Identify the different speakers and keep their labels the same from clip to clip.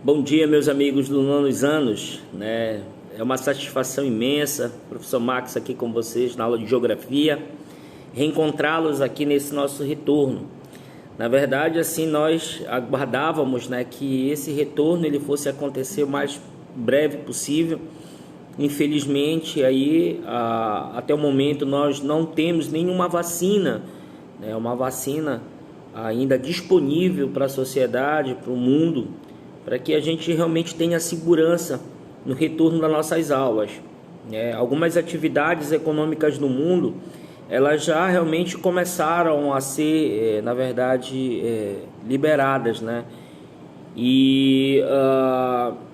Speaker 1: Bom dia, meus amigos do nonos anos, né? É uma satisfação imensa, professor Max aqui com vocês na aula de Geografia, reencontrá-los aqui nesse nosso retorno. Na verdade, assim, nós aguardávamos, né, que esse retorno ele fosse acontecer o mais breve possível. Infelizmente, aí, até o momento, nós não temos nenhuma vacina, né, uma vacina ainda disponível para a sociedade, para o mundo, para que a gente realmente tenha segurança no retorno das nossas aulas. Algumas atividades econômicas no mundo, elas já realmente começaram a ser, na verdade, liberadas, né? E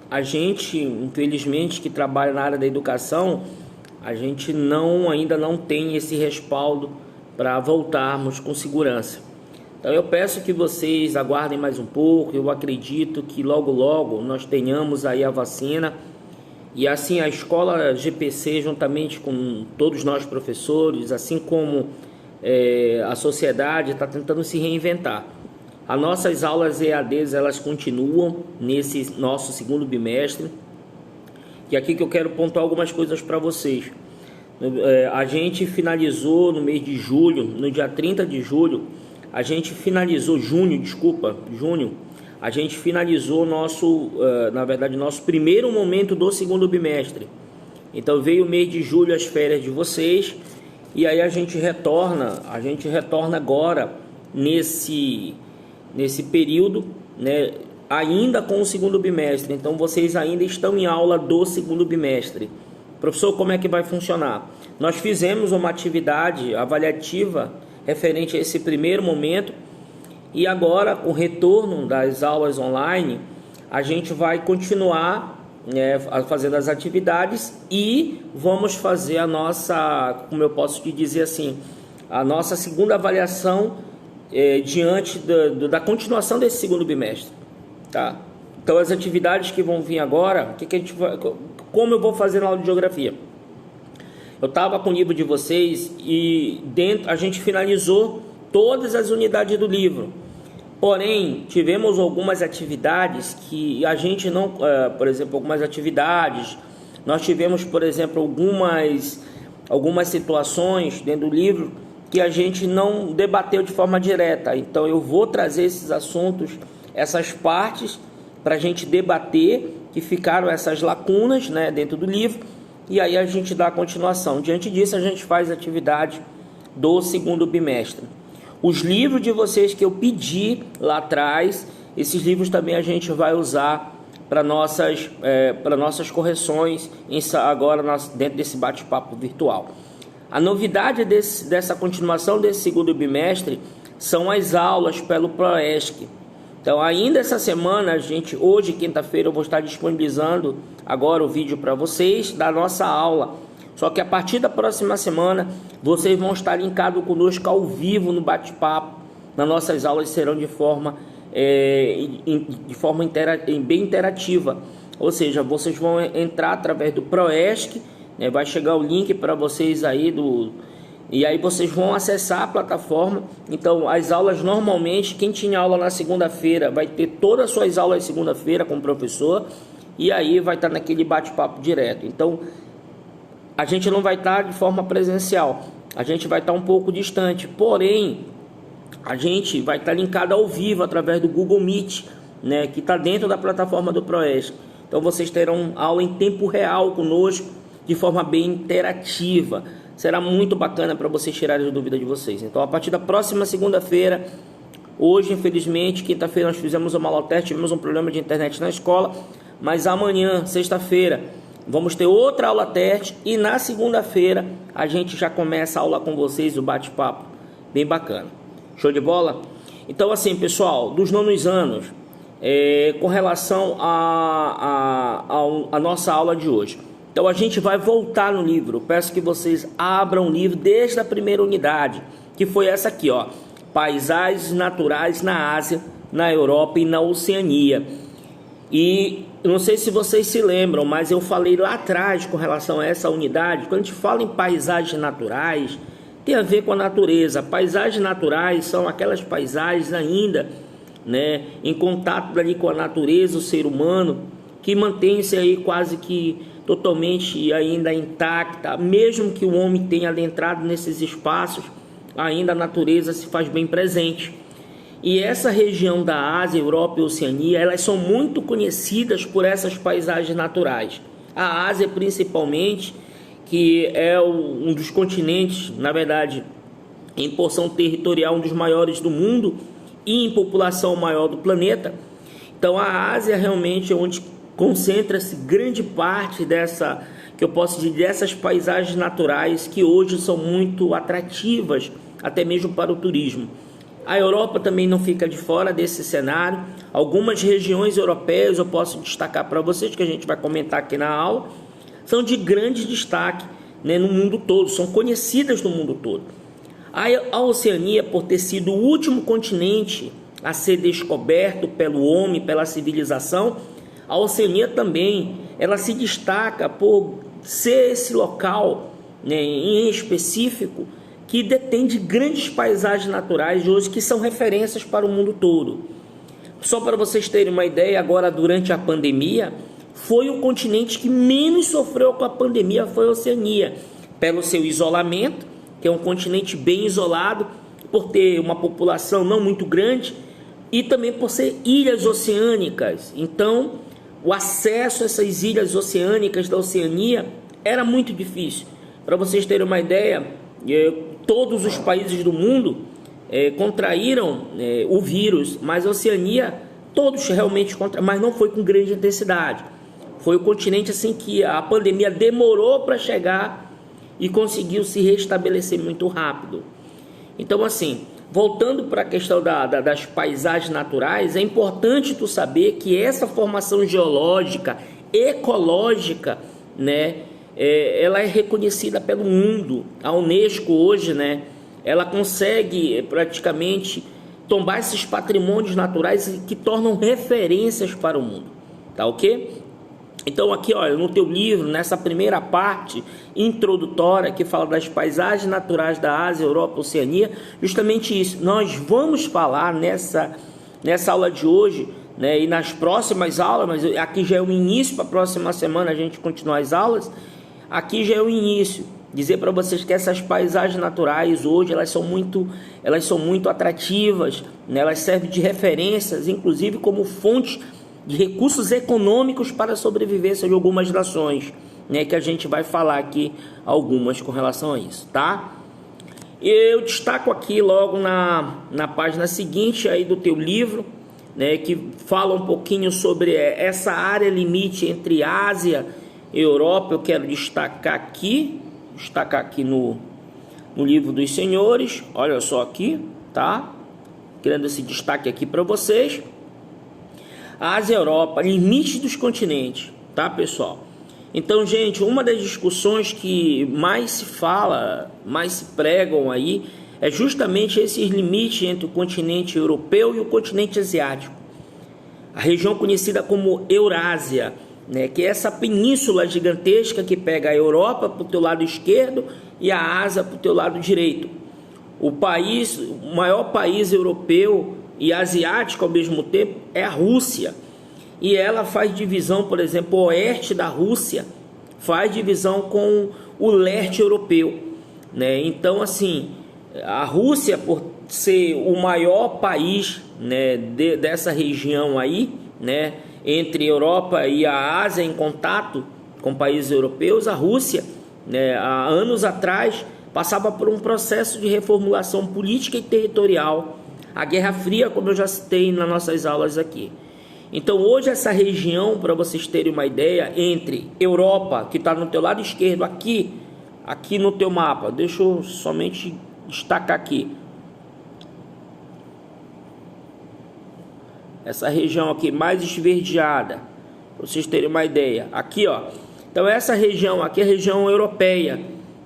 Speaker 1: a gente, infelizmente, que trabalha na área da educação, a gente ainda não tem esse respaldo para voltarmos com segurança. Então eu peço que vocês aguardem mais um pouco. Eu acredito que logo logo nós tenhamos aí a vacina. E assim a escola GPC, juntamente com todos nós professores, assim como a sociedade, está tentando se reinventar. As nossas aulas EADs, elas continuam nesse nosso segundo bimestre. E aqui que eu quero pontuar algumas coisas para vocês. A gente finalizou no mês de julho, no dia 30 de julho, a gente finalizou, junho, a gente finalizou nosso primeiro momento do segundo bimestre. Então veio o mês de julho, as férias de vocês, e aí a gente retorna agora nesse período, né, ainda com o segundo bimestre. Então vocês ainda estão em aula do segundo bimestre. Professor, como é que vai funcionar? Nós fizemos uma atividade avaliativa referente a esse primeiro momento, e agora, com o retorno das aulas online, a gente vai continuar fazendo as atividades e vamos fazer a nossa, como eu posso te dizer assim, a nossa segunda avaliação diante da continuação desse segundo bimestre, tá? Então, as atividades que vão vir agora, como eu vou fazer na aula de Geografia? Eu estava com o livro de vocês e a gente finalizou todas as unidades do livro. Porém, tivemos algumas atividades que a gente não... por exemplo, algumas atividades... Nós tivemos, por exemplo, algumas situações dentro do livro que a gente não debateu de forma direta. Então, eu vou trazer esses assuntos, essas partes, para a gente debater, que ficaram essas lacunas, né, dentro do livro. E aí a gente dá a continuação. Diante disso, a gente faz a atividade do segundo bimestre. Os livros de vocês que eu pedi lá atrás, esses livros também a gente vai usar para nossas correções agora dentro desse bate-papo virtual. A novidade dessa continuação desse segundo bimestre são as aulas pelo ProESC. Então, ainda essa semana, hoje, quinta-feira, eu vou estar disponibilizando agora o vídeo para vocês da nossa aula. Só que a partir da próxima semana, vocês vão estar linkados conosco ao vivo no bate-papo. Nas nossas aulas serão de forma bem interativa. Ou seja, vocês vão entrar através do ProESC, né, vai chegar o link para vocês aí e aí vocês vão acessar a plataforma. Então, as aulas normalmente, quem tinha aula na segunda-feira vai ter todas as suas aulas segunda-feira com o professor, e aí vai estar naquele bate-papo direto. Então, a gente não vai estar de forma presencial, a gente vai estar um pouco distante, porém, a gente vai estar linkado ao vivo através do Google Meet, né, que está dentro da plataforma do ProESC. Então, vocês terão aula em tempo real conosco, de forma bem interativa. Será muito bacana para vocês tirarem as dúvidas de vocês. Então, a partir da próxima segunda-feira, hoje, infelizmente, quinta-feira, nós fizemos uma aula teste, tivemos um problema de internet na escola, mas amanhã, sexta-feira, vamos ter outra aula teste e na segunda-feira a gente já começa a aula com vocês, o bate-papo bem bacana. Show de bola? Então, assim, pessoal, dos nonos anos, com relação à nossa aula de hoje. Então, a gente vai voltar no livro. Eu peço que vocês abram o livro desde a primeira unidade, que foi essa aqui, ó. Paisagens naturais na Ásia, na Europa e na Oceania. E não sei se vocês se lembram, mas eu falei lá atrás com relação a essa unidade. Quando a gente fala em paisagens naturais, tem a ver com a natureza. Paisagens naturais são aquelas paisagens ainda né, em contato ali com a natureza, o ser humano, que mantém-se aí quase que totalmente ainda intacta, mesmo que o homem tenha adentrado nesses espaços, ainda a natureza se faz bem presente. E essa região da Ásia, Europa e Oceania, elas são muito conhecidas por essas paisagens naturais. A Ásia, principalmente, que é um dos continentes, na verdade, em porção territorial, um dos maiores do mundo e em população maior do planeta. Então, a Ásia realmente é onde concentra-se grande parte dessa, que eu posso dizer, dessas paisagens naturais que hoje são muito atrativas, até mesmo para o turismo. A Europa também não fica de fora desse cenário. Algumas regiões europeias eu posso destacar para vocês, que a gente vai comentar aqui na aula, são de grande destaque, né, no mundo todo, são conhecidas no mundo todo. A Oceania, por ter sido o último continente a ser descoberto pelo homem, pela civilização, a Oceania também, ela se destaca por ser esse local, né, em específico, que detém de grandes paisagens naturais hoje que são referências para o mundo todo. Só para vocês terem uma ideia, agora durante a pandemia, foi o continente que menos sofreu com a pandemia, foi a Oceania, pelo seu isolamento, que é um continente bem isolado, por ter uma população não muito grande e também por ser ilhas oceânicas. Então, o acesso a essas ilhas oceânicas da Oceania era muito difícil. Para vocês terem uma ideia, todos os países do mundo contraíram o vírus, mas a Oceania, todos realmente contraíram, mas não foi com grande intensidade. Foi o continente assim que a pandemia demorou para chegar e conseguiu se restabelecer muito rápido. Então, assim, voltando para a questão das paisagens naturais, é importante tu saber que essa formação geológica, ecológica, né, ela é reconhecida pelo mundo. A Unesco hoje, né, ela consegue praticamente tombar esses patrimônios naturais que tornam referências para o mundo, tá ok? Então aqui, olha, no teu livro, nessa primeira parte introdutória que fala das paisagens naturais da Ásia, Europa e Oceania, justamente isso. Nós vamos falar nessa aula de hoje, né, e nas próximas aulas, mas aqui já é o início, para a próxima semana a gente continuar as aulas. Aqui já é o início, dizer para vocês que essas paisagens naturais hoje elas são muito atrativas, né? Elas servem de referências, inclusive como fonte de recursos econômicos para a sobrevivência de algumas nações, né? Que a gente vai falar aqui algumas com relação a isso, tá? Eu destaco aqui logo na página seguinte aí do teu livro, né? Que fala um pouquinho sobre essa área limite entre Ásia Europa. Eu quero destacar aqui no livro dos senhores, olha só aqui, tá? Querendo esse destaque aqui para vocês. Ásia e Europa, limite dos continentes, tá, pessoal? Então, gente, uma das discussões que mais se fala, mais se pregam aí, é justamente esses limites entre o continente europeu e o continente asiático. A região conhecida como Eurásia, né, que é essa península gigantesca que pega a Europa para o teu lado esquerdo e a Ásia para o teu lado direito. O maior país europeu e asiático ao mesmo tempo é a Rússia. E ela faz divisão, por exemplo, o oeste da Rússia faz divisão com o leste europeu, né? Então, assim, a Rússia, por ser o maior país, né, dessa região aí, né, entre a Europa e a Ásia em contato com países europeus, a Rússia, né, há anos atrás, passava por um processo de reformulação política e territorial. A Guerra Fria, como eu já citei nas nossas aulas aqui. Então, hoje, essa região, para vocês terem uma ideia, entre Europa, que está no teu lado esquerdo, aqui no teu mapa, deixa eu somente destacar aqui. Essa região aqui mais esverdeada, para vocês terem uma ideia. Aqui, ó. Então, essa região aqui é a região europeia,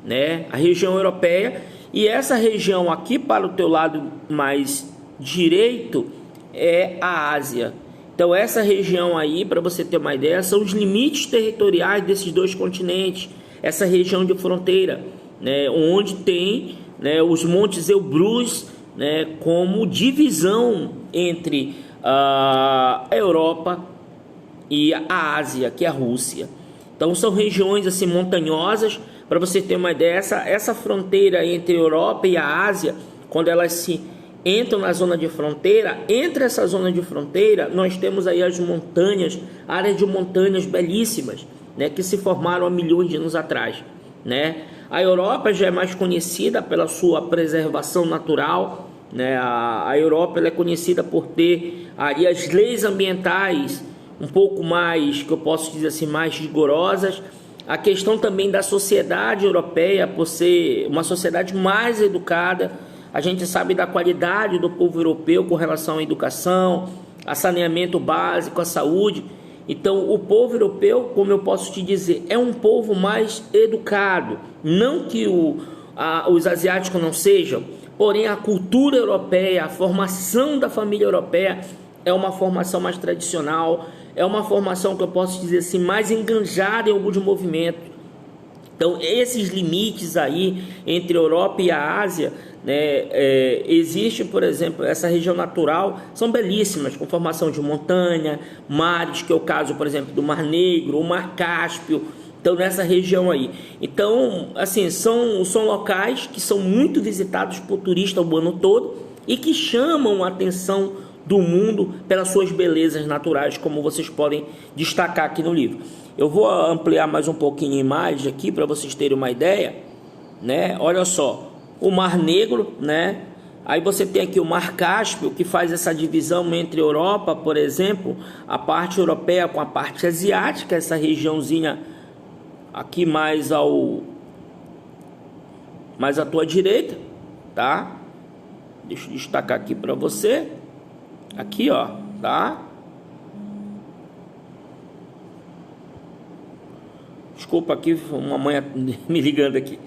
Speaker 1: né? A região europeia. E essa região aqui, para o teu lado mais direito, é a Ásia. Então, essa região aí, para você ter uma ideia, são os limites territoriais desses dois continentes. Essa região de fronteira, né? Onde tem, né, os montes Elbrus, né, como divisão entre a Europa e a Ásia, que é a Rússia. Então são regiões assim montanhosas. Para você ter uma ideia, essa fronteira entre a Europa e a Ásia, quando elas se entram na zona de fronteira, entre essa zona de fronteira nós temos aí as montanhas, áreas de montanhas belíssimas, né, que se formaram há milhões de anos atrás, né? A Europa já é mais conhecida pela sua preservação natural, né? A Europa ela é conhecida por ter aí as leis ambientais um pouco mais, que eu posso dizer assim, mais rigorosas. A questão também da sociedade europeia, por ser uma sociedade mais educada. A gente sabe da qualidade do povo europeu com relação à educação, a saneamento básico, a saúde. Então, o povo europeu, como eu posso te dizer, é um povo mais educado. Não que os asiáticos não sejam, porém a cultura europeia, a formação da família europeia é uma formação mais tradicional, é uma formação que eu posso dizer assim, mais enganjada em alguns movimentos. Então, esses limites aí entre a Europa e a Ásia, né, existe, por exemplo, essa região natural, são belíssimas, com formação de montanha, mares, que é o caso, por exemplo, do Mar Negro, o Mar Cáspio. Então, nessa região aí. Então, assim, são locais que são muito visitados por turistas o ano todo e que chamam a atenção do mundo pelas suas belezas naturais, como vocês podem destacar aqui no livro. Eu vou ampliar mais um pouquinho a imagem aqui para vocês terem uma ideia, né? Olha só, o Mar Negro, né? Aí você tem aqui o Mar Cáspio, que faz essa divisão entre Europa, por exemplo, a parte europeia com a parte asiática, essa regiãozinha aqui mais à tua direita, tá? Deixa eu destacar aqui para você. Aqui, ó, tá? Desculpa aqui, uma mãe me ligando aqui,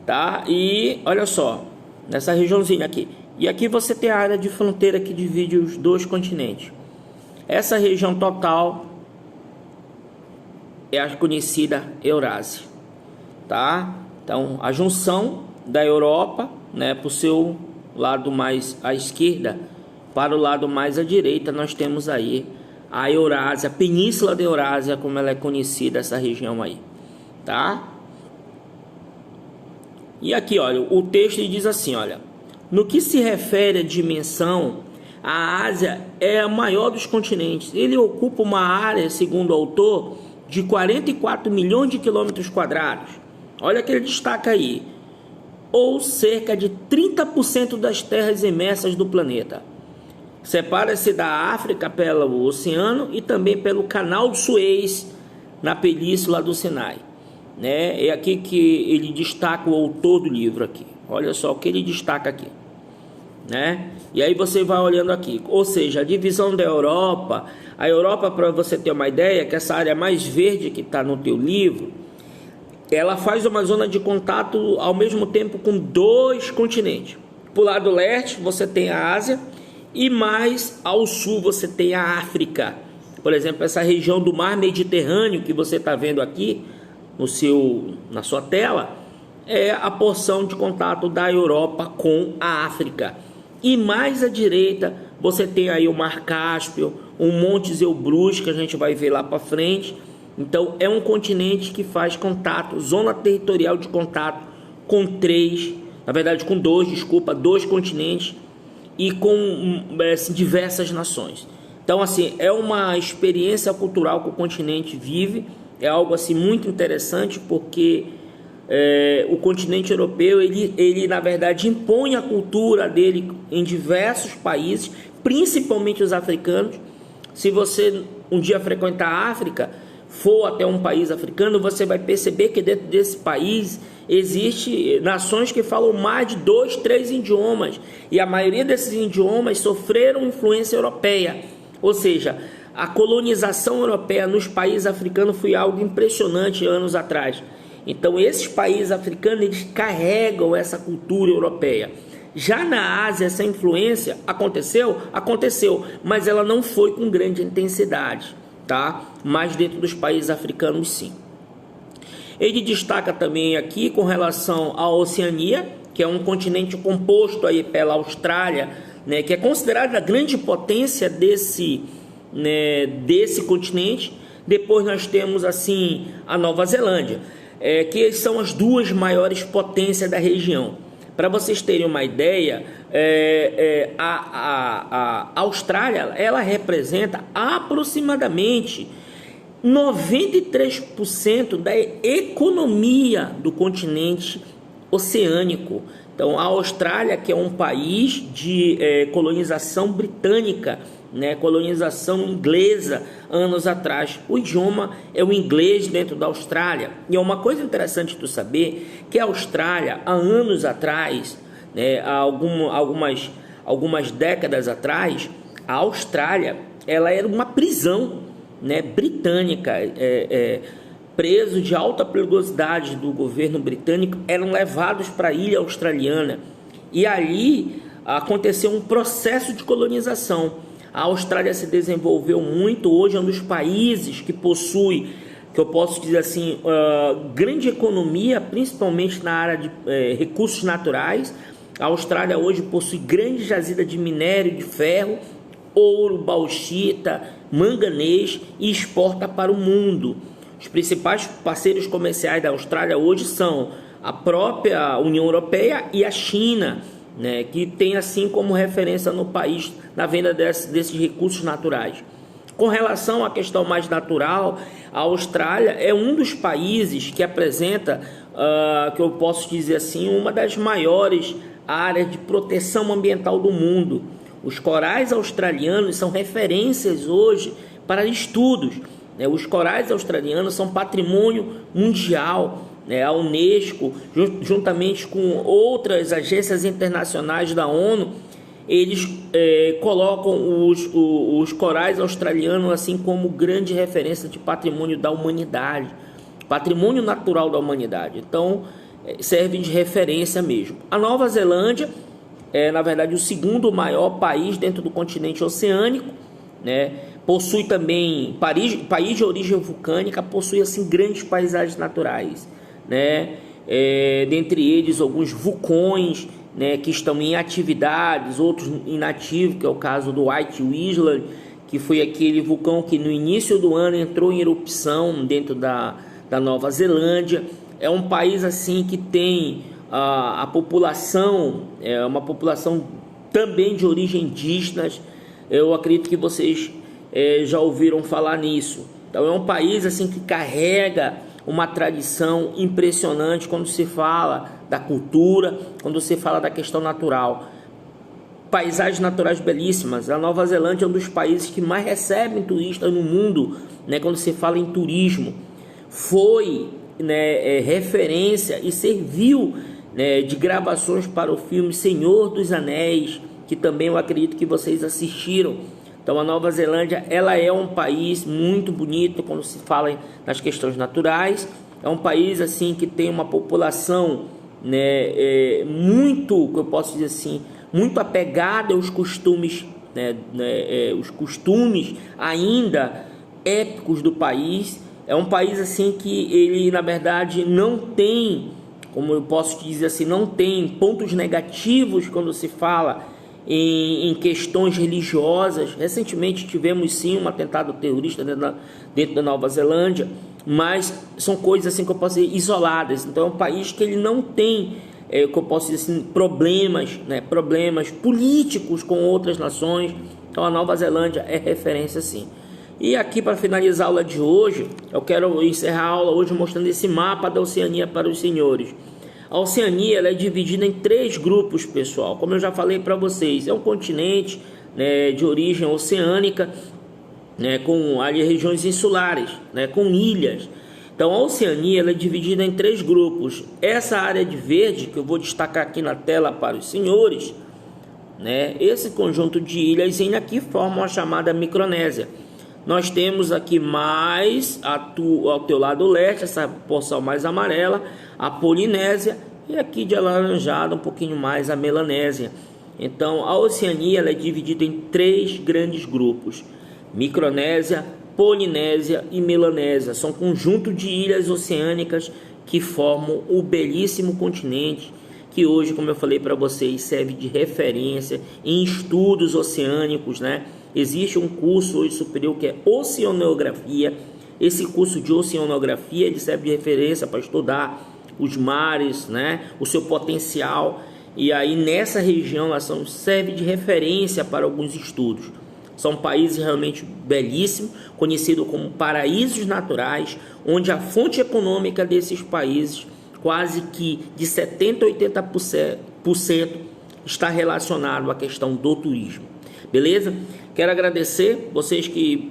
Speaker 1: tá? E olha só, nessa regiãozinha aqui. E aqui você tem a área de fronteira que divide os dois continentes. Essa região total é a conhecida Eurásia, tá? Então, a junção da Europa, né, para o seu lado mais à esquerda, para o lado mais à direita, nós temos aí a Eurásia, a Península da Eurásia, como ela é conhecida, essa região aí, tá? E aqui, olha, o texto diz assim, olha: no que se refere à dimensão, a Ásia é a maior dos continentes. Ele ocupa uma área, segundo o autor, de 44 milhões de quilômetros quadrados. Olha que ele destaca aí, ou cerca de 30% das terras imersas do planeta. Separa-se da África pelo oceano e também pelo canal de Suez, na península do Sinai, né? É aqui que ele destaca, o autor do livro aqui. Olha só o que ele destaca aqui, né? E aí você vai olhando aqui, ou seja, a divisão da Europa. A Europa, para você ter uma ideia, que essa área mais verde que está no teu livro, ela faz uma zona de contato ao mesmo tempo com dois continentes. Por lado leste você tem a Ásia e mais ao sul você tem a África. Por exemplo, essa região do mar Mediterrâneo que você está vendo aqui na sua tela é a porção de contato da Europa com a África. E mais à direita você tem aí o Mar Cáspio, o Monte Elbrus, que a gente vai ver lá para frente. Então é um continente que faz contato, zona territorial de contato com dois continentes e com diversas nações. Então assim, é uma experiência cultural que o continente vive, é algo assim muito interessante, porque o continente europeu, ele na verdade impõe a cultura dele em diversos países, principalmente os africanos. Se você um dia frequentar a África, for até um país africano, você vai perceber que dentro desse país existe nações que falam mais de 2, 3 idiomas, e a maioria desses idiomas sofreram influência europeia. Ou seja, a colonização europeia nos países africanos foi algo impressionante anos atrás. Então esses países africanos, eles carregam essa cultura europeia. Já na Ásia, essa influência aconteceu, mas ela não foi com grande intensidade, tá? Mas dentro dos países africanos, sim. Ele destaca também aqui com relação à Oceania, que é um continente composto aí pela Austrália, né, que é considerada a grande potência desse continente. Depois nós temos assim a Nova Zelândia, que são as duas maiores potências da região. Para vocês terem uma ideia, a Austrália, ela representa aproximadamente 93% da economia do continente oceânico. Então, a Austrália, que é um país de colonização britânica, né, colonização inglesa anos atrás. O idioma é o inglês dentro da Austrália. E é uma coisa interessante tu saber que a Austrália, há anos atrás, né, há algumas décadas atrás, a Austrália, ela era uma prisão, né, britânica. Presos de alta perigosidade do governo britânico eram levados para a ilha australiana. E ali aconteceu um processo de colonização. A Austrália se desenvolveu muito, hoje é um dos países que possui, que eu posso dizer assim, grande economia, principalmente na área de recursos naturais. A Austrália hoje possui grande jazida de minério de ferro, ouro, bauxita, manganês e exporta para o mundo. Os principais parceiros comerciais da Austrália hoje são a própria União Europeia e a China, né, que tem assim como referência no país na venda desses recursos naturais. Com relação à questão mais natural, a Austrália é um dos países que apresenta, que eu posso dizer assim, uma das maiores áreas de proteção ambiental do mundo. Os corais australianos são referências hoje para estudos. Os corais australianos são patrimônio mundial. A Unesco, juntamente com outras agências internacionais da ONU, eles colocam os corais australianos assim como grande referência de patrimônio da humanidade, patrimônio natural da humanidade. Então, serve de referência mesmo. A Nova Zelândia é, na verdade, o segundo maior país dentro do continente oceânico, né? Possui também, país de origem vulcânica, possui assim grandes paisagens naturais, né? Dentre eles alguns vulcões, né, que estão em atividades, outros inativos, que é o caso do White Island, que foi aquele vulcão que no início do ano entrou em erupção dentro da Nova Zelândia. É um país assim que tem a população, uma população também de origem indígenas. Eu acredito que vocês já ouviram falar nisso. Então é um país assim que carrega uma tradição impressionante quando se fala da cultura, quando se fala da questão natural. Paisagens naturais belíssimas. A Nova Zelândia é um dos países que mais recebem turistas no mundo, né, quando se fala em turismo. Foi, né, referência e serviu, né, de gravações para o filme Senhor dos Anéis, que também eu acredito que vocês assistiram. Então a Nova Zelândia, ela é um país muito bonito quando se fala nas questões naturais. É um país assim que tem uma população, né, muito, que eu posso dizer assim, muito apegada aos costumes, né, os costumes ainda épicos do país. É um país assim que ele, na verdade, não tem, como eu posso dizer assim, não tem pontos negativos quando se fala em questões religiosas. Recentemente tivemos sim um atentado terrorista dentro da Nova Zelândia, mas são coisas assim que eu posso dizer isoladas. Então é um país que ele não tem, que eu posso dizer assim, problemas políticos com outras nações. Então a Nova Zelândia é referência sim. E aqui, para finalizar a aula de hoje, eu quero encerrar a aula hoje mostrando esse mapa da Oceania para os senhores. A Oceania, ela é dividida em 3 grupos, pessoal. Como eu já falei para vocês, é um continente, né, de origem oceânica, né, com ali regiões insulares, né, com ilhas. Então a Oceania, ela é dividida em 3 grupos. Essa área de verde, que eu vou destacar aqui na tela para os senhores, né, esse conjunto de ilhas aqui formam a chamada Micronésia. Nós temos aqui mais ao teu lado leste, essa porção mais amarela, a Polinésia, e aqui de alaranjado um pouquinho mais a Melanésia. Então a Oceania, ela é dividida em 3 grandes grupos: Micronésia, Polinésia e Melanésia. São um conjunto de ilhas oceânicas que formam o belíssimo continente que hoje, como eu falei para vocês, serve de referência em estudos oceânicos, né? Existe um curso hoje superior que é Oceanografia. Esse curso de Oceanografia ele serve de referência para estudar os mares, né? O seu potencial. E aí nessa região ela serve de referência para alguns estudos. São países realmente belíssimos, conhecidos como paraísos naturais, onde a fonte econômica desses países, quase que de 70% a 80% está relacionado à questão do turismo. Beleza? Quero agradecer vocês que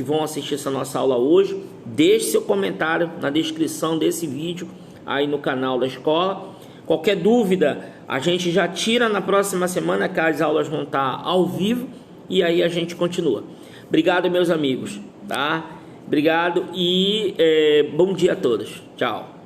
Speaker 1: vão assistir essa nossa aula hoje. Deixe seu comentário na descrição desse vídeo aí no canal da escola. Qualquer dúvida, a gente já tira na próxima semana, que as aulas vão estar ao vivo, e aí a gente continua. Obrigado, meus amigos, tá? Obrigado e bom dia a todos. Tchau.